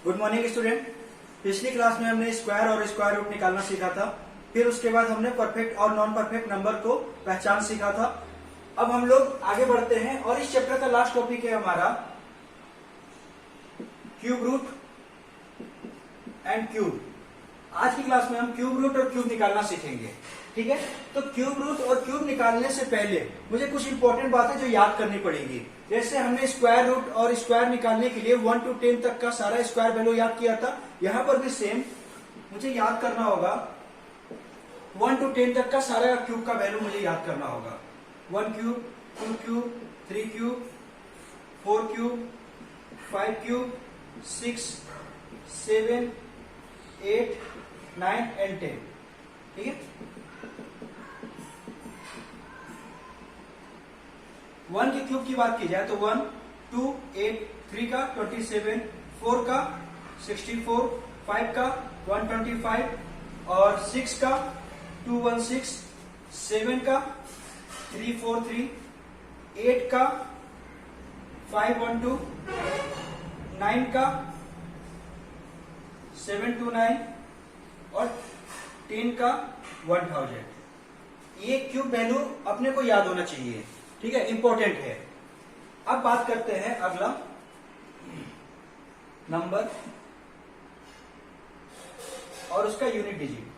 Good morning student. पिछली class में हमने स्क्वायर और स्क्वायर रूट निकालना सीखा था। फिर उसके बाद हमने परफेक्ट और नॉन परफेक्ट नंबर को पहचान सीखा था। अब हम लोग आगे बढ़ते हैं और इस चैप्टर का लास्ट टॉपिक है हमारा क्यूब रूट एंड क्यूब। आज की क्लास में हम क्यूब रूट और क्यूब निकालना सीखेंगे। ठीक है, तो क्यूब रूट और क्यूब निकालने से पहले मुझे कुछ इंपॉर्टेंट बातें जो याद करनी पड़ेगी। जैसे हमने स्क्वायर रूट और स्क्वायर निकालने के लिए 1 to 10 तक का सारा स्क्वायर वैल्यू याद किया था। यहां पर भी सेम मुझे याद करना होगा 1 to 10 तक का सारा क्यूब का वैल्यू मुझे याद करना होगा। 1 cube, 2 cube, 3 cube, 4 cube, 5 cube, 6, 7, 8, 9 and 10। ठीक है, 1 के क्यूब की बात की जाए तो 1, 2, 8, 3 का 27, 4 का 64, 5 का 125 और 6 का 216, 7 का 343, 8 का 512, 9 का 729 और 10 का 1000। ये क्यूब वैल्यू अपने को याद होना चाहिए। ठीक है, इंपॉर्टेंट है। अब बात करते हैं अगला नंबर और उसका यूनिट डिजिट।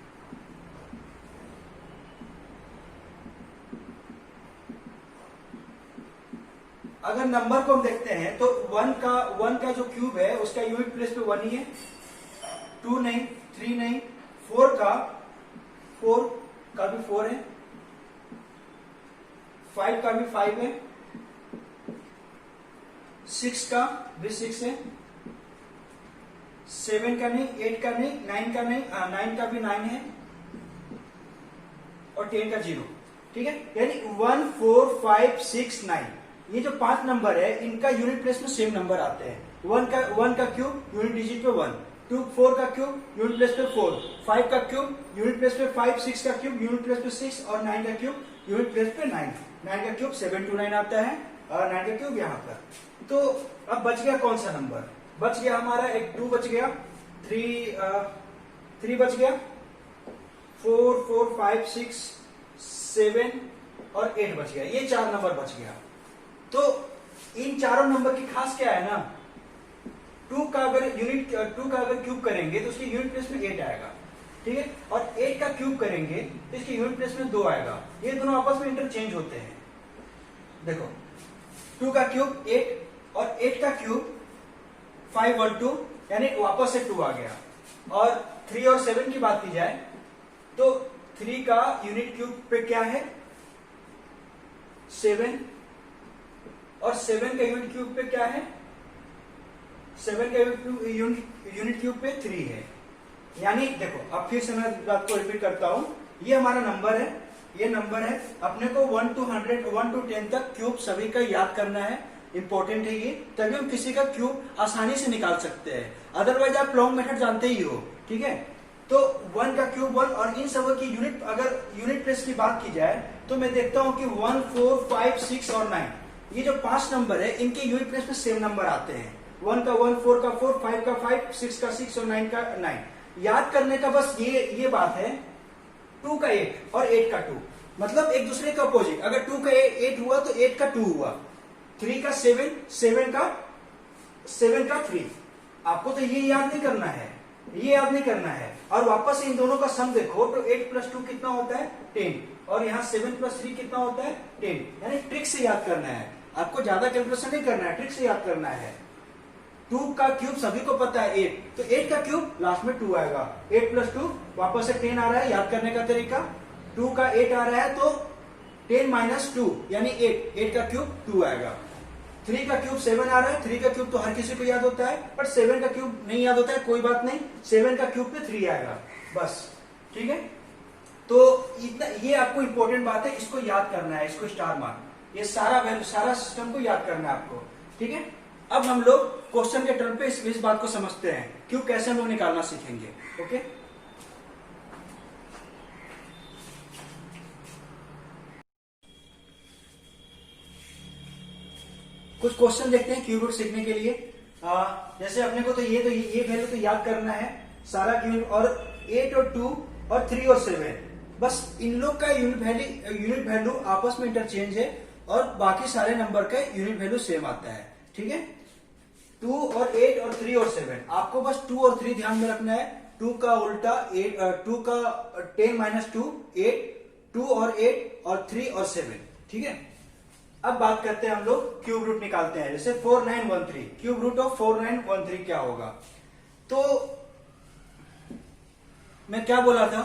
अगर नंबर को हम देखते हैं तो 1 का जो क्यूब है उसका यूनिट प्लेस पे 1 ही है। 2 नहीं, 3 नहीं, 4 का भी 4 है, 5 का भी 5 है, 6 का भी 6 है, 7 का नहीं, 8 का नहीं, 9 का नहीं, 9 का भी 9 है और 10 का 0। ठीक है, यानी 1, 4, 5, 6, 9 ये जो 5 नंबर है इनका यूनिट प्लेस में सेम नंबर आते हैं। 1 का क्यूब यूनिट डिजिट पे 1, 2, 4 का क्यूब यूनिट प्लेस पे 4, 5 का क्यूब यूनिट प्लेस पे 5, 6 का क्यूब यूनिट प्लेस पे 6 और 9 का क्यूब यूनिट प्लेस पे 9। 9 का क्यूब 729 आता है और 9 का क्यूब यहाँ पर। तो अब बच गया कौन सा नंबर? बच गया हमारा एक 2 बच गया, 3 बच गया, 4, 4, 5, 6, 7 और 8 बच गया। ये 4 नंबर बच गया। तो इन चारों नंबर की खास क्या है ना, 2 का अगर क्यूब करेंगे तो उसकी यूनिट प्लेस में 8 आएगा। ठीक है, और 8 का क्यूब करेंगे तो इसकी यूनिट प्लेस में 2 आएगा। ये दोनों आपस में इंटरचेंज होते हैं। देखो, 2 का क्यूब 8 और 8 का क्यूब 512 यानी वापस से 2 आ गया। और 3 और 7 की बात की जाए तो 3 का यूनिट क्यूब पे क्या है 7 और 7 का यूनिट क्यूब पे क्या है 7 का यूनिट क्यूब पे 3 है। यानी देखो, अब फिर से मैं बात को रिपीट करता हूं। ये हमारा नंबर है, ये नंबर है। अपने को 1 to 100, 1 to 10 तक क्यूब सभी का याद करना है। इंपॉर्टेंट है ये, तभी हम किसी का क्यूब आसानी से निकाल सकते हैं। अदरवाइज आप लॉन्ग मेथड जानते ही हो। ठीक है, तो 1 का क्यूब 1 और इन सब की यूनिट, अगर यूनिट प्लेस की बात की जाए तो मैं देखता हूं कि 1, 4, 5, 6 और 9 ये जो 5 नंबर है इनके यूनिट प्लेस में सेम नंबर आते हैं। 1 का 1, 4 का 4, 5 का 5, 6 का 6 और 9 का 9। याद करने का बस ये बात है। 2 का 8 और 8 का 2 मतलब एक दूसरे का अपोजिट। अगर 2 का 8 हुआ तो 8 का 2 हुआ। 3 का 7, 7 का 3। आपको तो ये याद नहीं करना है, ये याद नहीं करना है। और वापस इन दोनों का सम देखो तो 8 + 2 कितना होता है 10 और यहाँ 7 + 3 कितना होता है 10। यानी ट्रिक से याद करना है, आपको ज्यादा कैलकुलेशन नहीं करना है, ट्रिक से याद करना है। 2 का क्यूब सभी को पता है 8, तो 8 का क्यूब लास्ट में 2 आएगा। 8 + 2 वापस से 10 आ रहा है। याद करने का तरीका, 2 का 8 आ रहा है तो 10 - 2 यानी 8 का क्यूब 2 आएगा। 3 का क्यूब 7 आ रहा है। 3 का क्यूब तो हर किसी को याद होता है, बट 7 का क्यूब नहीं याद होता है, कोई बात नहीं। 7 का क्यूब पे 3 आएगा बस। ठीक है, तो इतना ये आपको इंपॉर्टेंट बात है, इसको याद करना है, इसको स्टार मार्क। ये सारा सिस्टम को याद करना है आपको। ठीक है, अब हम लोग क्वेश्चन के टर्म पे इस बात को समझते हैं, क्यूब कैसे हम लोग निकालना सीखेंगे। ओके, कुछ क्वेश्चन देखते हैं क्यूब रूट सीखने के लिए। जैसे अपने को तो ये वैल्यू तो याद करना है सारा यूनिट, और 8 और 2 और 3 और 7, बस इन लोग का यूनिट वैल्यू आपस में इंटरचेंज है और बाकी सारे नंबर का यूनिट वैल्यू सेम आता है। ठीक है, 2 और 8 और 3 और 7, आपको बस 2 और 3 ध्यान में रखना है। 2 का उल्टा 2 का 10 माइनस 2 8, 2 और 8 और 3 और 7। ठीक है, अब बात करते हैं हम लोग क्यूब रूट निकालते हैं। जैसे 4913, क्यूब रूट ऑफ 4913 क्या होगा? तो मैं क्या बोला था,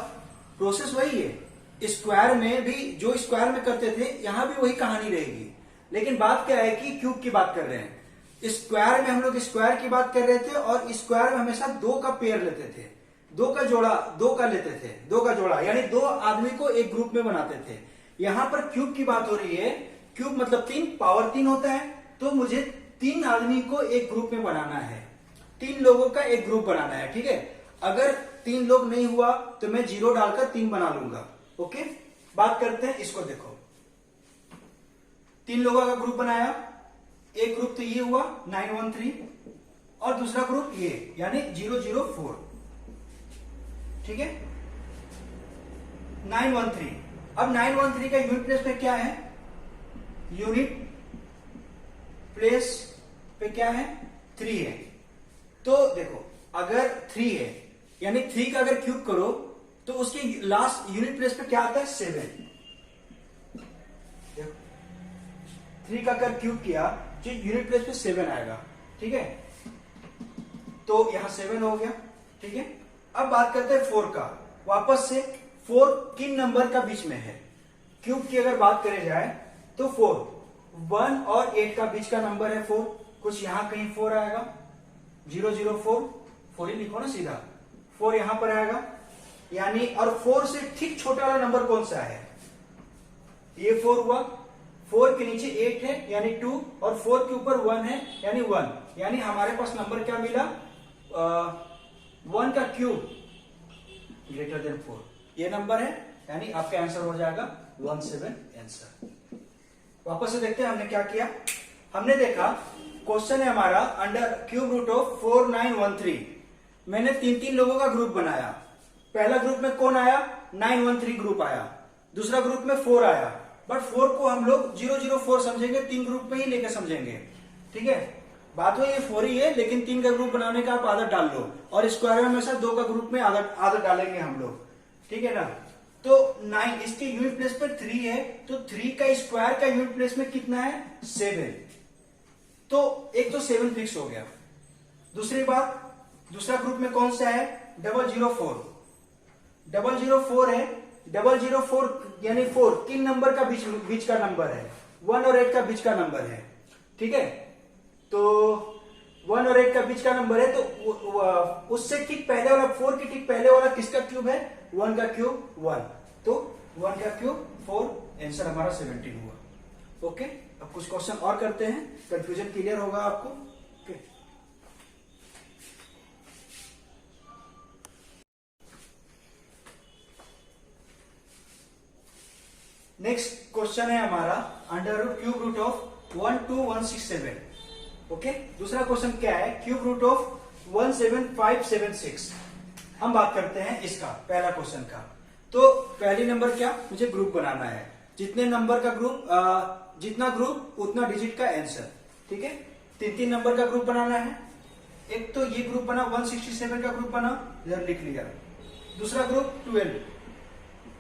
प्रोसेस वही है। स्क्वायर में भी जो स्क्वायर में करते थे यहां भी वही कहानी रहेगी, लेकिन बात क्या है कि क्यूब की बात कर रहे हैं। स्क्वायर में हम लोग स्क्वायर की बात कर रहे थे और स्क्वायर में हमेशा 2 का पेयर लेते थे, 2 का जोड़ा, 2 का लेते थे, 2 का जोड़ा, यानी 2 आदमी को एक ग्रुप में बनाते थे। यहां पर क्यूब की बात हो रही है। क्यूब मतलब 3, पावर 3 होता है, तो मुझे 3 आदमी को एक ग्रुप में बनाना है, 3 लोगों का एक ग्रुप बनाना है। ठीक है, अगर 3 लोग नहीं हुआ तो मैं 0 डालकर 3 बना लूंगा। ओके, बात करते हैं इसको। देखो 3 लोगों का ग्रुप बनाया, एक ग्रुप तो ये हुआ 913 और दूसरा ग्रुप ये यानी 004। ठीक है, 913। अब 913 का यूनिट प्लेस पे क्या है? यूनिट प्लेस पे क्या है? 3 है। तो देखो अगर 3 है यानी 3 का अगर क्यूब करो तो उसके लास्ट यूनिट प्लेस पे क्या आता है? 7। 3 का अगर क्यूब किया तो यूनिट प्लेस पे 7 आएगा। ठीक है, तो यहां 7 हो गया। ठीक है, अब बात करते हैं 4 का। वापस से 4 किन नंबर का बीच में है? क्यूब की अगर बात करे जाए तो 4, 1 और 8 का बीच का नंबर है 4, कुछ यहां कहीं 4 आएगा, 004, 4 ही लिखो ना सीधा, 4 यहां पर आएगा। यानी और 4 से ठीक छोटा वाला नंबर कौन सा है? ये 4 हुआ, 4 के नीचे 8 है यानी 2 और 4 के ऊपर 1 है यानी 1, यानी हमारे पास नंबर क्या मिला? 1 का क्यूब ग्रेटर देन 4, ये नंबर है, यानी आपका आंसर हो जाएगा 17 आंसर। वापस से देखते हैं हमने क्या किया। हमने देखा क्वेश्चन है हमारा अंडर क्यूब रूट ऑफ 4913। मैंने 3 लोगों का ग्रुप बनाया। पहला ग्रुप में कौन आया? 913 ग्रुप आया। दूसरा ग्रुप में 4 आया, बट 4 को हम लोग 004 समझेंगे, 3 ग्रुप में ही लेकर समझेंगे। ठीक है, बात हुई ये 4 ही है, लेकिन 3 का ग्रुप बनाने का आप आदत डाल लो, और स्क्वायर में हमेशा 2 का ग्रुप में आदत डालेंगे हम लोग। ठीक है ना, तो 9 इसके यूनिट प्लेस पर 3 है, तो 3 का स्क्वायर का यूनिट प्लेस में कितना है? 7। तो एक तो 7 फिक्स हो गया। दूसरी बात, दूसरा ग्रुप में कौन सा है? 004। 004 है, 004 यानी 4 किन नंबर का बीच का नंबर है? 1 और 8 का बीच का नंबर है। ठीक है, तो 1 और 8 का बीच का नंबर है, तो उससे ठीक पहले वाला, 4 की ठीक पहले वाला किसका क्यूब है? 1 का क्यूब 1, तो 1 का क्यूब 4, आंसर हमारा 17 हुआ। ओके, अब कुछ क्वेश्चन और करते हैं, कंफ्यूजन क्लियर होगा आपको। ओके, नेक्स्ट क्वेश्चन है हमारा under root cube root of 12167। Okay, दूसरा क्वेश्चन क्या है? Cube root of 17576। हम बात करते हैं इसका पहला क्वेश्चन का। तो पहली नंबर क्या? मुझे ग्रुप बनाना है, जितने नंबर का ग्रुप, जितना ग्रुप उतना डिजिट का आंसर। ठीक है, 3 नंबर का ग्रुप बनाना है। एक तो ये ग्रुप बना, 167 का ग्रुप बना, इधर लिख लिया। दूसरा ग्रुप 12,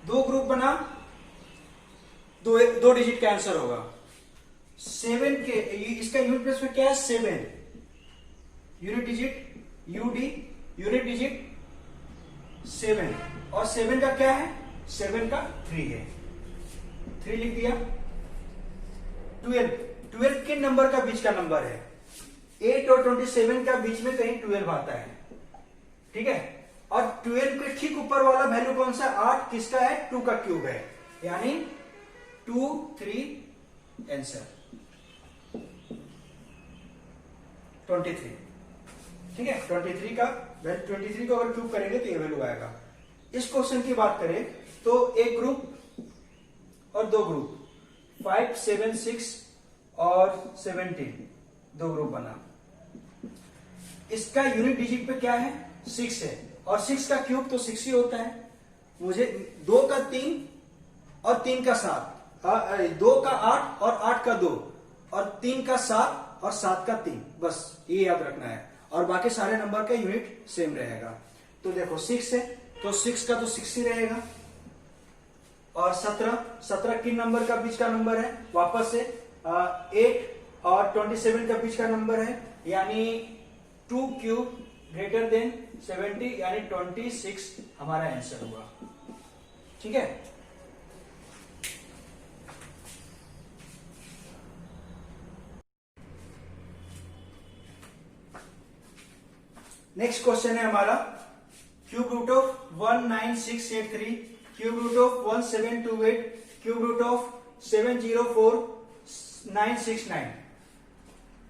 2 ग्रुप बना, 2 डिजिट का आंसर होगा। 7 के इसका यूनिट प्लेस में क्या है? 7, unit digit UD, unit digit 7, और 7 का क्या है? 7 का 3 है, 3 लिख दिया। 12 किन नंबर का बीच का नंबर है? 8 और 27 का बीच में कहीं 12 आता है। ठीक है, और 12 के ठीक ऊपर वाला वैल्यू कौन सा? 8 किसका है? 2 का क्यूब है, यानी 2 3 आंसर 23। ठीक है, 23 का वैल्यू, 23 को अगर क्यूब करेंगे तो ये वैल्यू आएगा। इस क्वेश्चन की बात करें तो एक ग्रुप और 2 ग्रुप, 5 7 6 और 17, 2 ग्रुप बना। इसका यूनिट डिजिट पे क्या है 6 है, और 6 का क्यूब तो 6 ही होता है। मुझे 2 का 3 और 3 का 7, 2 का 8 और 8 का 2 और 3 का 7 और 7 का 3, बस ये याद रखना है। और बाकी सारे नंबर का यूनिट सेम रहेगा। तो देखो 6 है तो 6 का तो 6 ही रहेगा। और 17 किन नंबर का बीच का नंबर है, वापस से 8 और 27 का बीच का नंबर है, यानी 2 क्यूब ग्रेटर देन 70 यानी 26 हमारा आंसर हुआ। ठीक है। नेक्स्ट क्वेश्चन है हमारा cube root of 19683, cube root of 1728, cube root of 704969।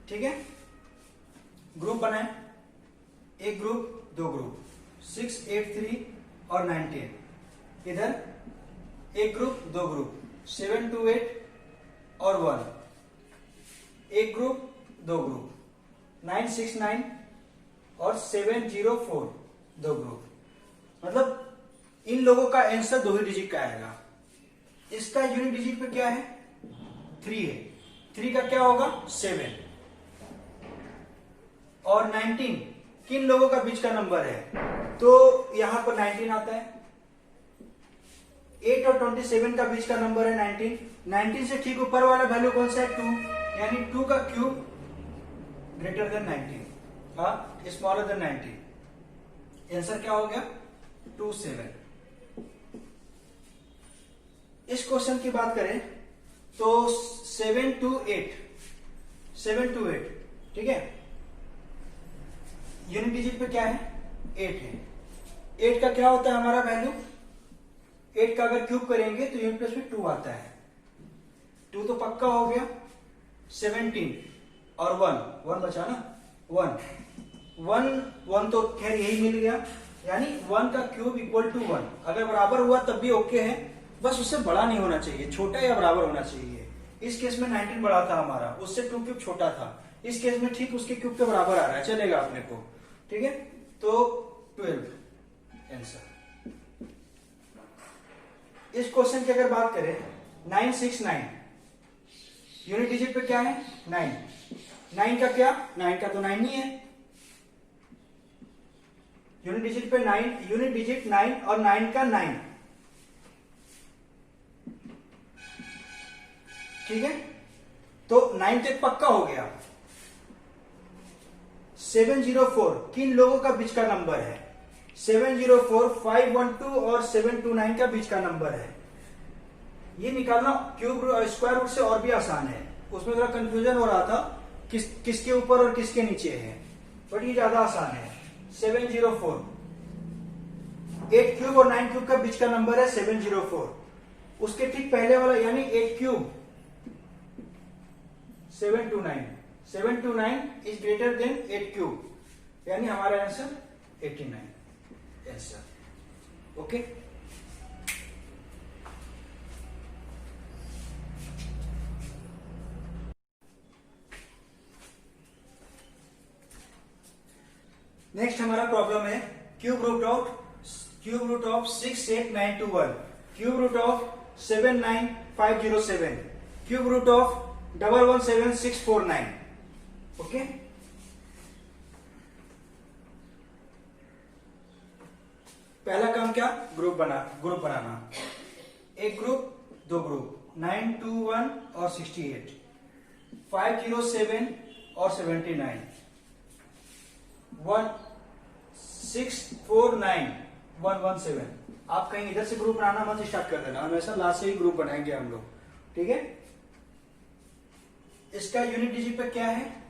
ठीक है। ग्रुप बनाए, एक ग्रुप दो ग्रुप 683 और 19, इधर एक ग्रुप दो ग्रुप 728 और 1, एक ग्रुप दो ग्रुप 969 और 704 दो ग्रुप। मतलब इन लोगों का आंसर 2 ही डिजिट का आएगा। इसका यूनिट डिजिट पे क्या है 3 है, 3 का क्या होगा 7, और 19 किन लोगों का बीच का नंबर है, तो यहां पर 19 आता है। 8 और 27 का बीच का नंबर है 19, 19 से ठीक ऊपर वाला वैल्यू कौन सा है 2, यानी 2 का cube greater than 19, smaller than 19। Answer क्या हो गया 27। इस क्वेश्चन की बात करें तो 728, ठीक है। यूनिट डिजिट पे क्या है 8 है। 8 का क्या होता है हमारा वैल्यू, 8 का अगर क्यूब करेंगे तो यूनिट प्लेस में 2 आता है, 2 तो पक्का हो गया। 17 और 1 बचा ना, 1 तो खैर यही मिल गया, यानी 1 का क्यूब इक्वल टू 1। अगर बराबर हुआ तब भी ओके है, बस उससे बड़ा नहीं होना चाहिए, छोटा या बराबर होना चाहिए। इस केस में 19 बड़ा था हमारा, उससे 2 क्यूब छोटा था, इस केस में ठीक उसके क्यूब के बराबर आ रहा है, चलेगा अपने को। ठीक है, तो 12 आंसर। इस क्वेश्चन की अगर बात करें 969, यूनिट डिजिट पे क्या है 9, 9 का क्या, 9 का तो 9 ही है। यूनिट डिजिट पे 9, यूनिट डिजिट 9 और 9 का 9। ठीक है, तो 9 तक पक्का हो गया। 704 किन लोगों का बीच का नंबर है, 704 512 और 729 का बीच का नंबर है। ये निकालना क्यूब स्क्वायर रूट से और भी आसान है, उसमें थोड़ा कंफ्यूजन हो रहा था किसके ऊपर और किसके नीचे है, बट ये ज्यादा आसान है। 704 8 क्यूब और 9 क्यूब का बीच का नंबर है 704, उसके ठीक पहले वाला यानी 8 cube 729 is greater than 8 cube, यानी हमारा आंसर 89 आंसर। ओके, नेक्स्ट हमारा प्रॉब्लम है cube root of 68921, cube root of 79507, cube root of 117649। Okay, पहला काम क्या, ग्रुप बनाना। एक ग्रुप दो ग्रुप 921 और 68, 507 और 79, 1649 117। आप कहीं इधर से ग्रुप बनाना मत स्टार्ट कर देना, हमेशा लास्ट से ही ग्रुप बनाएंगे हम लोग। ठीक है, इसका यूनिट डिजिट पे क्या है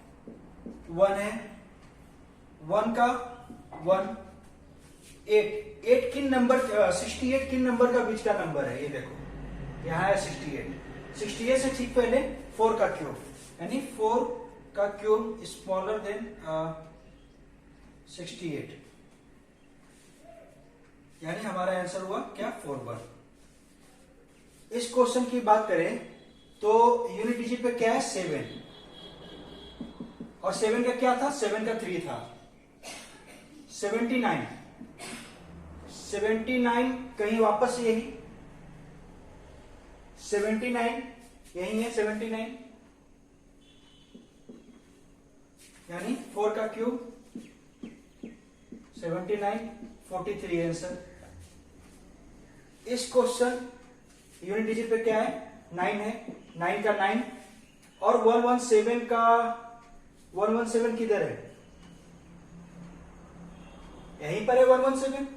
1 है, 1 का 1, 8 किन नंबर 68 किन नंबर का बीच का नंबर है, ये देखो यहां है 68 से ठीक पहले 4 का क्यूब, यानी 4 का क्यूब स्मॉलर देन 68, यानी हमारा आंसर हुआ क्या 4 इस क्वेश्चन की बात करें तो यूनिट डिजिट पे क्या है 7, और 7 का क्या था, 7 का 3 था। 79, 79 कहीं वापस यही 79 यही है 79, यानी 4 का क्यूब 79, 43 आंसर। इस क्वेश्चन यूनिट डिजिट पे क्या है, 9 है, 9 का 9 और 117 का 117 किधर है, यहीं पर है 117,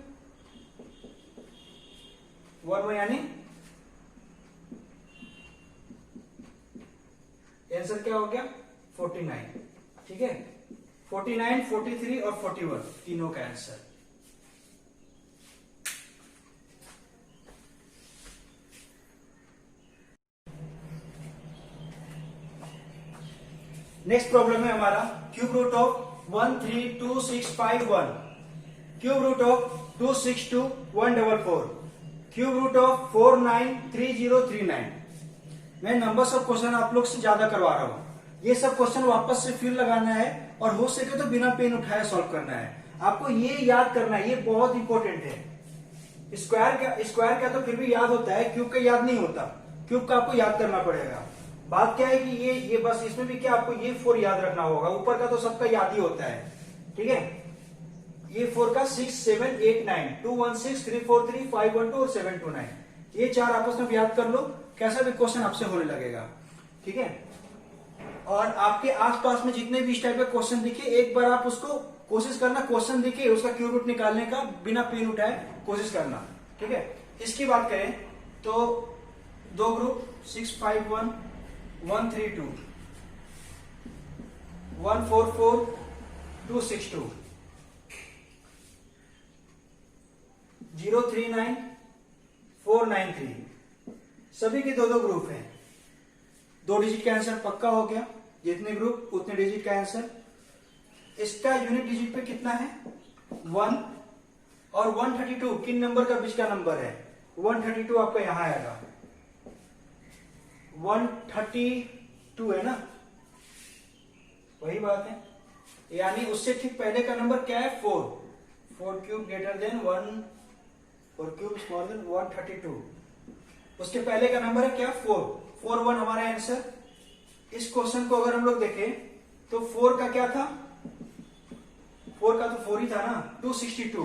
1 यानी आंसर क्या हो गया 49, ठीक है। 49, 43 और 41 तीनों का आंसर। नेक्स्ट प्रॉब्लम है हमारा cube root of 132651, cube root of 262,144, cube root of 493039। मैं नंबर्स ऑफ क्वेश्चन आप लोग से ज्यादा करवा रहा हूं, ये सब क्वेश्चन वापस से फिर लगाना है और हो सके तो बिना पेन उठाए सॉल्व करना है। आपको ये याद करना है, ये बहुत इंपॉर्टेंट है। स्क्वायर का तो फिर भी याद होता है, क्यूब का याद नहीं होता, क्यूब का आपको याद करना पड़ेगा। बात क्या है कि ये बस इसमें भी क्या आपको ये 4 याद रखना होगा, ऊपर का तो सबका याद ही होता है, ठीक है। ये 4 का 6, 7, 8, 9, 216, 343, 512 और 729, ये 4 आपस में याद कर लो, कैसा भी क्वेश्चन आपसे होने लगेगा, ठीक है। और आपके आसपास में जितने भी इस टाइप के क्वेश्चन दिखे, एक बार आप उसको कोशिश करना, क्वेश्चन दिखे उसका क्यूब रूट निकालने का बिना पेन उठाए कोशिश करना, ठीक है। इसकी बात करें तो दो ग्रुप 651, 132, 144, 262, 039, 493, सभी के दो ग्रुप हैं। 2 डिजिट का आंसर पक्का हो गया, जितने ग्रुप उतने डिजिट का आंसर। इसका यूनिट डिजिट पे कितना है 1 और 132 किन नंबर का बीच का नंबर है, 132 आपका यहां आएगा, 132 है ना, वही बात है। यानी उससे ठीक पहले का नंबर क्या है 4, 4 cube greater than 1, 4 cube smaller than 132, उसके पहले का नंबर है क्या 4, 4 1 हमारा आंसर। इस क्वेश्चन को अगर हम लोग देखें तो 4 का क्या था, 4 का तो 4 ही था ना, 262,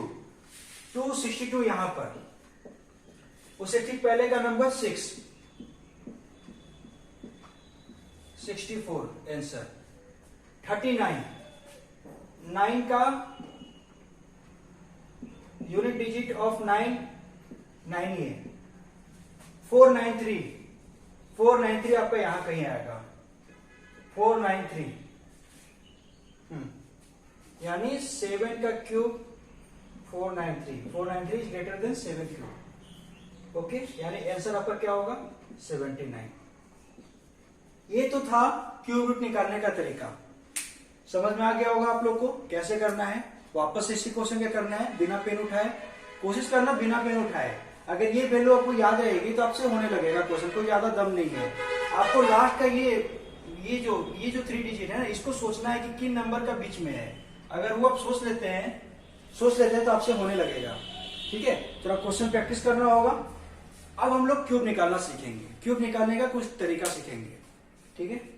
262 यहां पर, उसे ठीक पहले का नंबर 6, 64 आंसर। 39, 9 का यूनिट डिजिट ऑफ 9, 9 ही है। 493, 493 आपका यहां कहीं आएगा, 493, यानी 7 का cube 493, 493 is greater then 7 cube, okay. यानी आंसर आपका क्या होगा 79। ये तो था क्यूब रूट निकालने का तरीका, समझ में आ गया होगा आप लोग को कैसे करना है। वापस से इसी क्वेश्चन क्या करना है, बिना पेन उठाए कोशिश करना, बिना पेन उठाए। अगर ये वैल्यू आपको याद रहेगी तो आपसे होने लगेगा क्वेश्चन, कोई ज्यादा दम नहीं है। आपको लास्ट का ये जो 3 डिजिट है ना, इसको सोचना है कि किन नंबर का बीच में है। अगर वो आप सोच लेते हैं तो आपसे होने लगेगा, ठीक है। थोड़ा क्वेश्चन प्रैक्टिस करना होगा। अब हम लोग क्यूब निकालना सीखेंगे, क्यूब निकालने का कुछ तरीका सीखेंगे, ठीक है।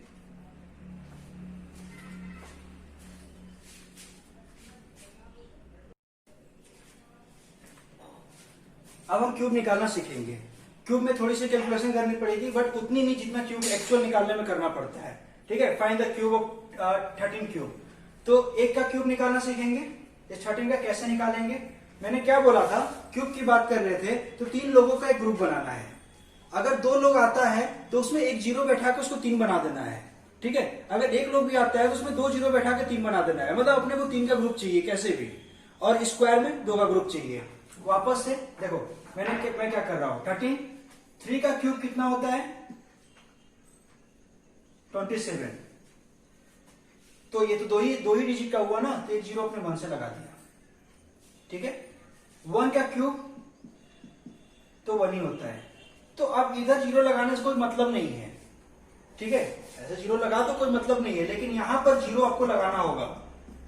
अब हम क्यूब निकालना सीखेंगे। क्यूब में थोड़ी सी कैलकुलेशन करनी पड़ेगी, बट उतनी नहीं जितना क्यूब एक्चुअल निकालने में करना पड़ता है, ठीक है। Find the cube of 13 cube. तो 1 का क्यूब निकालना सीखेंगे, इस 13 का कैसे निकालेंगे। मैंने क्या बोला था, क्यूब की बात कर रहे थे तो 3 लोगों का एक ग्रुप बनाना है। अगर 2 लोग आता है तो उसमें एक 0 बैठा के उसको 3 बना देना है, ठीक है। अगर 1 लोग भी आता है तो उसमें 2 0 बैठा के 3 बना देना है, मतलब अपने को 3 का ग्रुप चाहिए कैसे भी, और स्क्वायर में 2 का ग्रुप चाहिए। वापस से देखो मैं क्या कर रहा हूं, 13, 3 का क्यूब कितना होता है 27, तो ये तो दो ही डिजिट का हुआ ना, तो एक 0 अपने मन से लगा दिया, ठीक है। 1 का क्यूब तो 1 ही होता है, तो अब इधर 0 लगाने से कोई मतलब नहीं है, ठीक है, ऐसे जीरो लगा तो कोई मतलब नहीं है, लेकिन यहां पर जीरो आपको लगाना होगा।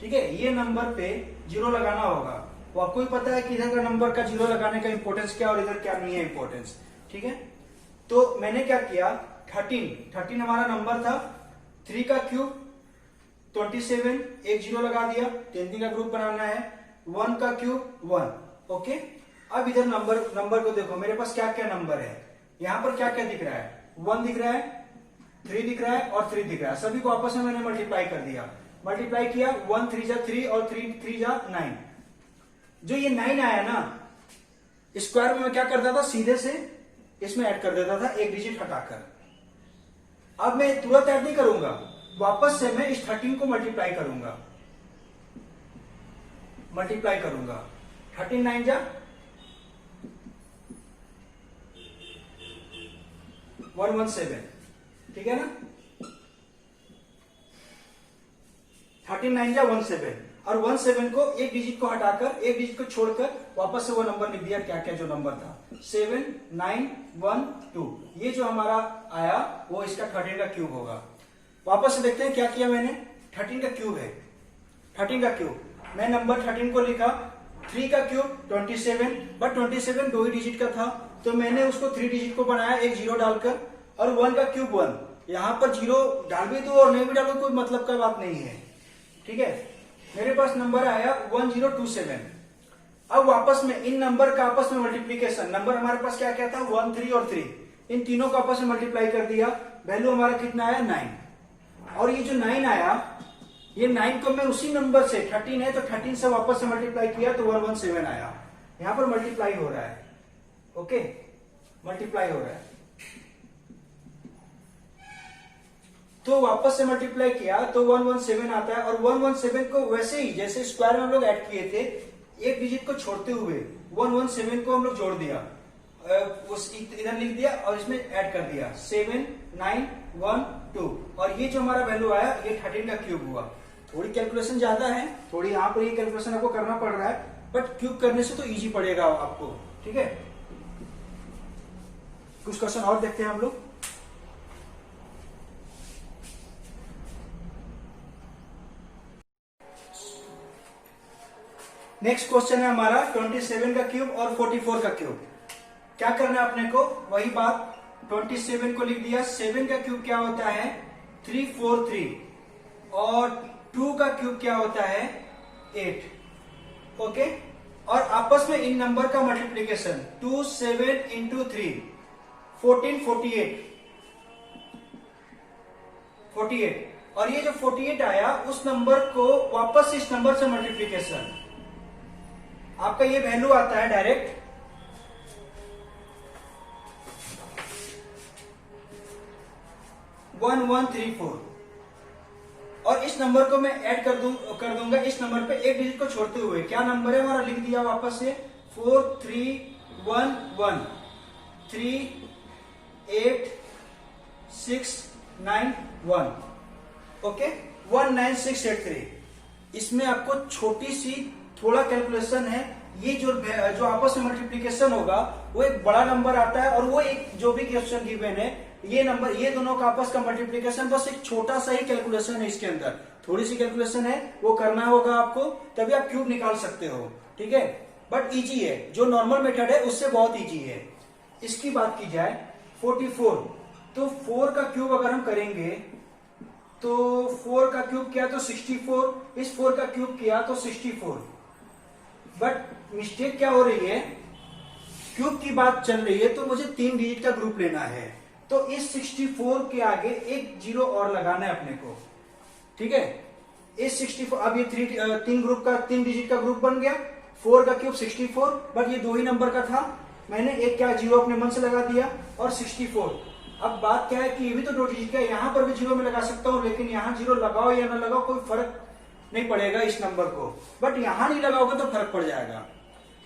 ठीक है, ये नंबर पे जीरो लगाना होगा। वो आपको ही पता है कि इधर का नंबर का जीरो लगाने का इंपॉर्टेंस क्या और इधर क्या नहीं है इंपॉर्टेंस। ठीक है, तो मैंने क्या किया, 13 हमारा नंबर था, 3 का क्यूब 27, एक जीरो लगा दिया, 3 का ग्रुप बनाना है, 1 का क्यूब 1। ओके, अब इधर नंबर को देखो, मेरे पास क्या क्या नंबर है, यहां पर क्या क्या दिख रहा है, 1 दिख रहा है, 3 दिख रहा है और 3 दिख रहा है। सभी को आपस में मैंने मल्टीप्लाई कर दिया, मल्टीप्लाई किया, 1 3 जा 3 और 3 3 जा 9। जो ये 9 आया ना, स्क्वायर में मैं क्या करता था, सीधे से इसमें ऐड कर देता था, एक डिजिट हटाकर। अब मैं तुरंत ऐड नहीं करूंगा, वापस से मैं इस 13 को मल्टीप्लाई करूंगा, 13 9 जा 117, ठीक है ना, 13 9 जा 17, और 17 को एक डिजिट को हटाकर, एक डिजिट को छोड़कर वापस से वो नंबर लिख दिया, क्या क्या जो नंबर था, 7 9 1 2। ये जो हमारा आया वो इसका 13 का क्यूब होगा। वापस से देखते हैं क्या किया मैंने, 13 का क्यूब है, 13 का क्यूब, मैं नंबर 13 को लिखा, 3 का क्यूब 27, बट 27 दो ही डिजिट का था, तो मैंने उसको 3 डिजिट को बनाया एक जीरो डालकर, और 1 का क्यूब 1। यहां पर जीरो डाल भी दो और नहीं भी डालो, कोई मतलब का बात नहीं है। ठीक है, मेरे पास नंबर आया 1027। अब वापस में इन नंबर का आपस में मल्टीप्लीकेशन, नंबर हमारे पास क्या क्या था, 1 3 और 3, इन तीनों को आपस में मल्टीप्लाई कर दिया, वैल्यू हमारा कितना आया, 9। और ये जो 9 आया, ये 9 को मैं उसी नंबर से, 13 है तो 13 से वापस से मल्टीप्लाई किया तो 117 आया। यहां पर मल्टीप्लाई हो रहा है, ओके, मल्टीप्लाई हो रहा है। तो वापस से मल्टीप्लाई किया तो 117 आता है, और 117 को वैसे ही जैसे स्क्वायर में हम लोग ऐड किए थे, एक डिजिट को छोड़ते हुए 117 को हम लोग जोड़ दिया, उस इधर लिख दिया और इसमें ऐड कर दिया, 7 9 1 2, और ये जो हमारा वैल्यू आया ये 13 का क्यूब हुआ। थोड़ी कैलकुलेशन ज्यादा है, थोड़ी यहाँ पर ये कैलकुलेशन आपको करना पड़ रहा है, बट क्यूब करने से तो इजी पड़ेगा आपको। ठीक है, कुछ क्वेश्चन और देखते हैं हम लोग। नेक्स्ट क्वेश्चन है हमारा 27 का क्यूब और 44 का क्यूब। क्या करना है अपने को, वही बात, 27 को लिख दिया, 7 का क्यूब क्या होता है 343, और 2 का क्यूब क्या होता है 8। ओके, और आपस में इन नंबर का मल्टीप्लीकेशन, 2 7 इंटू 3 14 48, और ये जो 48 आया उस नंबर को वापस इस नंबर से मल्टीप्लीकेशन, आपका ये वैल्यू आता है डायरेक्ट 1134, और इस नंबर को मैं ऐड कर दूंगा इस नंबर पे एक डिजिट को छोड़ते हुए। क्या नंबर है हमारा, लिख दिया वापस से 4311 38691, ओके, 19683। इसमें आपको छोटी सी थोड़ा कैलकुलेशन है, ये जो आपस में मल्टीप्लीकेशन होगा वो एक बड़ा नंबर आता है, और वो एक जो भी क्वेश्चन गिवन है ये नंबर, ये दोनों का आपस का मल्टीप्लीकेशन बस एक छोटा सा ही कैलकुलेशन है, इसके अंदर थोड़ी सी कैलकुलेशन है, वो करना होगा आपको, तभी आप क्यूब निकाल सकते हो। ठीक है, बट इजी है, जो नॉर्मल मेथड है उससे बहुत इजी है। इसकी बात की जाए 44, तो 4 का क्यूब अगर हम करेंगे तो 4 का क्यूब किया तो 64, इस 4 का क्यूब किया तो 64, बट मिस्टेक क्या हो रही है, क्यूब की बात चल रही है तो मुझे 3 डिजिट का ग्रुप लेना है, तो इस 64 के आगे एक जीरो और लगाना है अपने को। ठीक है, इस 64, अब ये 3 डिजिट का ग्रुप बन गया, 4 का क्यूब 64, बट ये दो ही नंबर का था, मैंने एक क्या जीरो अपने मन से लगा दिया, और 64। अब बात क्या है कि ये भी तो 2 डिजिट का, यहां पर भी जीरो में लगा सकता हूं, लेकिन यहां जीरो लगाओ या ना लगाओ कोई फर्क नहीं पड़ेगा इस नंबर को, बट यहां नहीं लगाओगे तो फर्क पड़ जाएगा।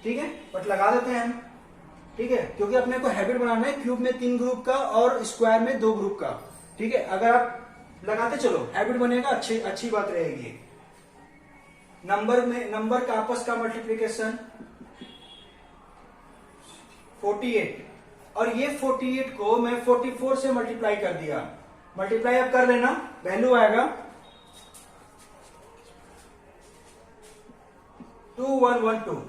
ठीक है, बट लगा देते हैं हम। ठीक है, क्योंकि अपने को हैबिट बनाना है क्यूब में 3 ग्रुप का और स्क्वायर में 2 ग्रुप का। ठीक है, अगर आप लगाते चलो हैबिट बनेगा, अच्छी बात रहेगी। नंबर का आपस का मल्टीप्लीकेशन 48, और ये 48 को मैं 44 से मल्टीप्लाई कर दिया, मल्टीप्लाई अब कर लेना, वैल्यू आएगा 2112,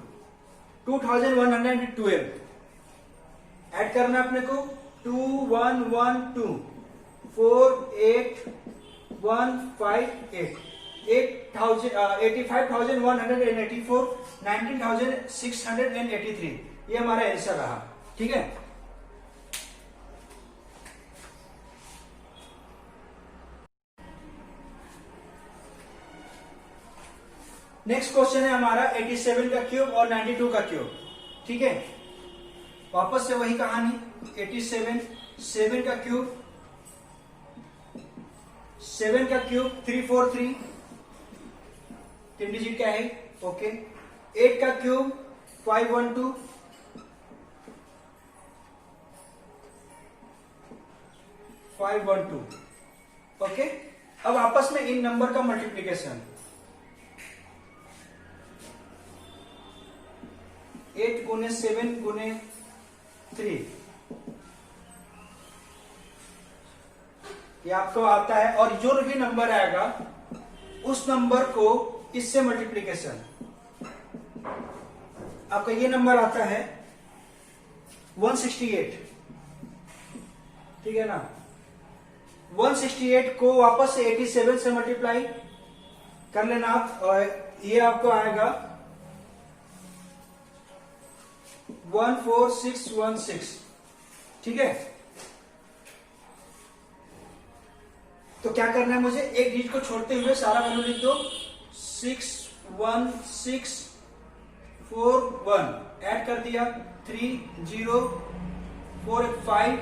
2112। ऐड करना अपने को 2112 48158 85,184 19,683 ये हमारा आंसर रहा। ठीक है, नेक्स्ट क्वेश्चन है हमारा 87 का क्यूब और 92 का क्यूब। ठीक है, वापस से वही कहानी, 87 7 का क्यूब 343 3 डिजिट का है। ओके, 8 का क्यूब 512 512। ओके, अब आपस में इन नंबर का मल्टीप्लीकेशन 8 गुने 7 गुने 3 ये आपको आता है, और जो भी नंबर आएगा उस नंबर को इससे मल्टीप्लीकेशन, आपका ये नंबर आता है 168। ठीक है ना, 168 को वापस से 87 से मल्टीप्लाई कर लेना आप, और ये आपको आएगा 14616। ठीक है, तो क्या करना है मुझे, एक डिजिट को छोड़ते हुए सारा वैल्यू लिख दो, 61641 ऐड कर दिया, 30485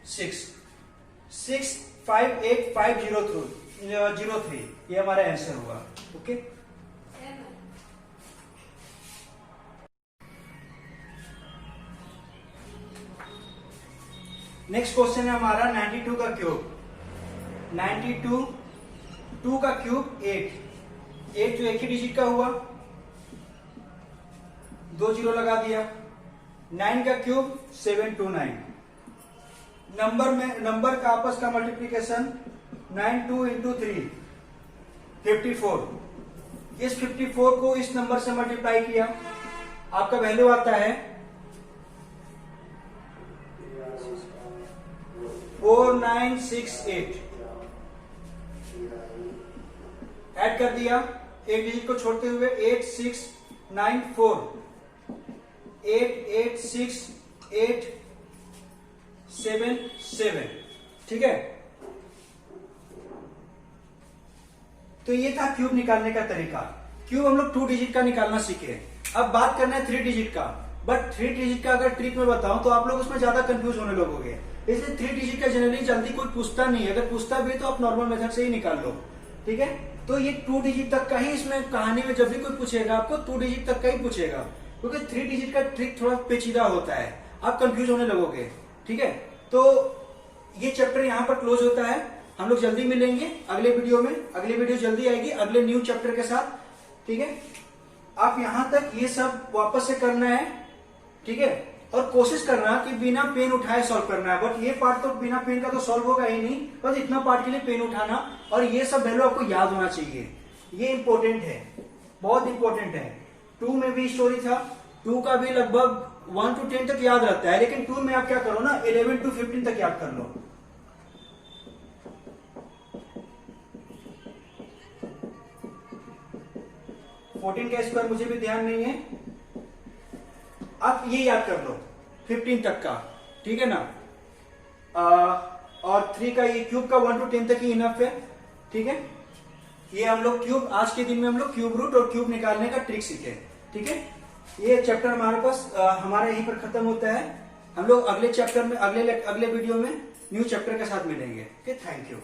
6585003 ये हमारा आंसर हुआ। ओके, नेक्स्ट क्वेश्चन है हमारा 92 का क्यूब। 92 2 का क्यूब 8 जो एक ही डिजिट का हुआ, 2 जीरो लगा दिया। 9 का क्यूब 729। नंबर का आपस का मल्टीप्लीकेशन 92 इंटू 3 54। इस 54 को इस नंबर से मल्टीप्लाई किया, आपका वैल्यू आता है 4968। ऐड कर दिया, एक डिजिट को छोड़ते हुए 8694 886877। ठीक है, तो ये था क्यूब निकालने का तरीका। क्यूब हम लोग 2 डिजिट का निकालना सीखे। अब बात करना है 3 डिजिट का, बट 3 डिजिट का अगर ट्रिक में बताऊं तो आप लोग उसमें ज्यादा कंफ्यूज होने लगोगे, इसलिए 3 डिजिट का जनरली जल्दी कोई पूछता नहीं है। अगर पूछता भी तो आप नॉर्मल मेथड से ही निकाल लो। ठीक है, तो ये 2 डिजिट तक का ही इसमें कहानी में जब भी कोई पूछेगा आपको 2 डिजिट तक का ही पूछेगा, क्योंकि 3 डिजिट का ट्रिक थोड़ा पेचीदा होता है, आप कंफ्यूज होने लगोगे। ठीक है, तो ये चैप्टर यहां पर क्लोज होता है। हम लोग जल्दी मिलेंगे अगले वीडियो में, अगली वीडियो जल्दी आएगी अगले न्यू चैप्टर के साथ। ठीक है, आप यहां तक ये सब वापस से करना है। ठीक है, और कोशिश करना कि बिना पेन उठाए सॉल्व करना है, बट ये पार्ट तो बिना पेन का तो सॉल्व होगा ही नहीं, बस इतना पार्ट के लिए पेन उठाना, और ये सब वैल्यू आपको याद होना चाहिए। ये इंपॉर्टेंट है, बहुत इंपॉर्टेंट है। 2 में भी स्टोरी था, 2 का भी लगभग 1 to 10 तक याद रहता है, लेकिन 2 में आप क्या करो ना 11 to 15 तक याद कर लो। फोर्टीन का स्क्वायर मुझे भी ध्यान नहीं है, आप ये याद कर लो 15 तक का। ठीक है ना, और 3 का ये क्यूब का 1 to 10 तक ही इनफ है। ठीक है, ये हम लोग क्यूब, आज के दिन में हम लोग क्यूब रूट और क्यूब निकालने का ट्रिक सीखे। ठीक है, ये चैप्टर हमारे पास हमारा यहीं पर खत्म होता है। हम लोग अगले चैप्टर में अगले वीडियो में न्यू चैप्टर के साथ मिलेंगे। Okay, thank you.